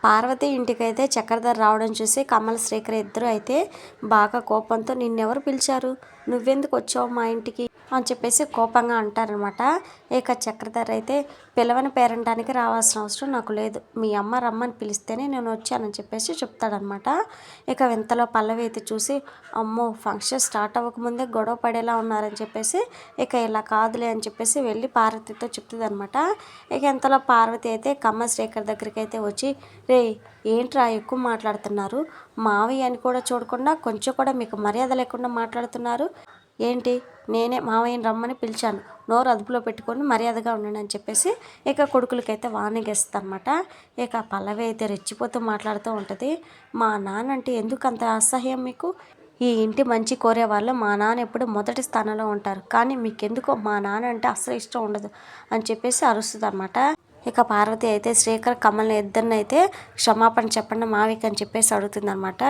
పార్వతి ఇంటికైతే చక్రధర్ రావడం చూసి కమల్ శ్రీకర్ ఇద్దరు అయితే బాగా కోపంతో నిన్నెవరు పిలిచారు, నువ్వెందుకు వచ్చావు మా ఇంటికి అని చెప్పేసి కోపంగా అంటారనమాట. ఇక చక్రధర్ అయితే పిలవని పేరంటానికి రావాల్సిన అవసరం నాకు లేదు, మీ అమ్మ రమ్మని పిలిస్తేనే నేను వచ్చానని చెప్పేసి చెప్తాడనమాట. ఇక ఇంతలో పల్లవి అయితే చూసి అమ్మో ఫంక్షన్ స్టార్ట్ అవ్వకముందే గొడవ పడేలా ఉన్నారని చెప్పేసి ఇక ఇలా కాదులే అని చెప్పేసి వెళ్ళి పార్వతితో చెప్తుంది అనమాట. ఇక ఇంతలో పార్వతి అయితే కమల్ శ్రీకర్ దగ్గరికి అయితే వచ్చి రే ఏంట్రా ఎక్కువ మాట్లాడుతున్నారు, మావయ్య అని కూడా చూడకుండా కొంచెం కూడా మీకు మర్యాద లేకుండా మాట్లాడుతున్నారు ఏంటి, నేనే మావయ్యని రమ్మని పిలిచాను, నోరు అదుపులో పెట్టుకొని మర్యాదగా ఉండండి అని చెప్పేసి ఇక కొడుకులకైతే వార్నింగ్ ఇస్తుంది అనమాట. ఇక పల్లవి అయితే రెచ్చిపోతూ మాట్లాడుతూ ఉంటుంది, మా నాన్న అంటే ఎందుకు అంత అసహ్యం మీకు, ఈ ఇంటి మంచి కోరే వాళ్ళు మా నాన్న ఎప్పుడు మొదటి స్థానంలో ఉంటారు, కానీ మీకెందుకో మా నాన్న అంటే అస్సలు ఇష్టం ఉండదు అని చెప్పేసి అరుస్తుంది అనమాట. ఇక పార్వతి అయితే శ్రీకర్ కమల్ని ఇద్దరిని అయితే క్షమాపణ చెప్పండి మావిక్ అని చెప్పేసి అడుగుతుంది అనమాట.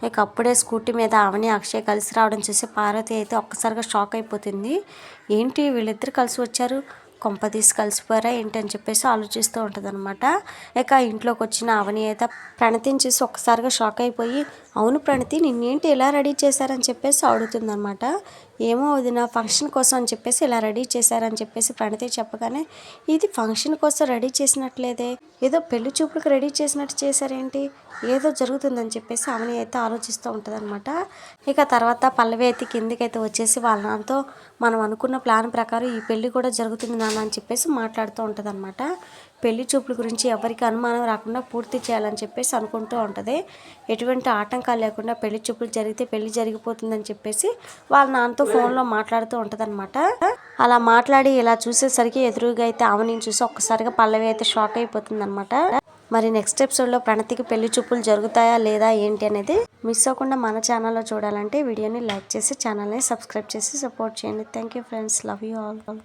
ఇక అప్పుడే స్కూటీ మీద అవని అక్షయ్ కలిసి రావడం చూసి పార్వతి అయితే ఒక్కసారిగా షాక్ అయిపోతుంది, ఏంటి వీళ్ళిద్దరు కలిసి వచ్చారు, కొంపదీసి కలిసిపోయారా ఏంటి అని చెప్పేసి ఆలోచిస్తూ ఉంటుంది అనమాట. ఇక ఇంట్లోకి వచ్చిన అవని అయితే ప్రణతిని చూసి ఒక్కసారిగా షాక్ అయిపోయి అవును ప్రణతి నిన్నేంటి ఇలా రెడీ చేశారని చెప్పేసి అడుగుతుంది అనమాట. ఏమో అది నా ఫంక్షన్ కోసం అని చెప్పేసి ఇలా రెడీ చేశారని చెప్పేసి ప్రణతి చెప్పగానే ఇది ఫంక్షన్ కోసం రెడీ చేసినట్లేదే, ఏదో పెళ్లి చూపులకు రెడీ చేసినట్టు చేశారేంటి, ఏదో జరుగుతుందని చెప్పేసి అవని అయితే ఆలోచిస్తూ ఉంటుంది అనమాట. ఇక తర్వాత పల్లవి అయితే కిందికైతే వచ్చేసి వాళ్ళ నాన్నతో మనం అనుకున్న ప్లాన్ ప్రకారం ఈ పెళ్లి కూడా జరుగుతుంది నాన్న అని చెప్పేసి మాట్లాడుతూ ఉంటుంది అనమాట. పెళ్లి చూపుల గురించి ఎవరికి అనుమానం రాకుండా పూర్తి చేయాలని చెప్పేసి అనుకుంటూ ఉంటుంది. ఎటువంటి ఆటంకాలు లేకుండా పెళ్లి చూపులు జరిగితే పెళ్లి జరిగిపోతుందని చెప్పేసి వాళ్ళ నాన్నతో ఫోన్లో మాట్లాడుతూ ఉంటుంది అనమాట. అలా మాట్లాడి ఇలా చూసేసరికి ఎదురుగా అయితే అవనిని చూసి ఒక్కసారిగా పల్లవి అయితే షాక్ అయిపోతుంది అనమాట. మరి నెక్స్ట్ ఎపిసోడ్లో ప్రణతికి పెళ్లి చూపులు జరుగుతాయా లేదా ఏంటి అనేది మిస్ అవ్వకుండా మన ఛానల్లో చూడాలంటే వీడియోని లైక్ చేసి ఛానల్ని సబ్స్క్రైబ్ చేసి సపోర్ట్ చేయండి. Thank you friends, love you all.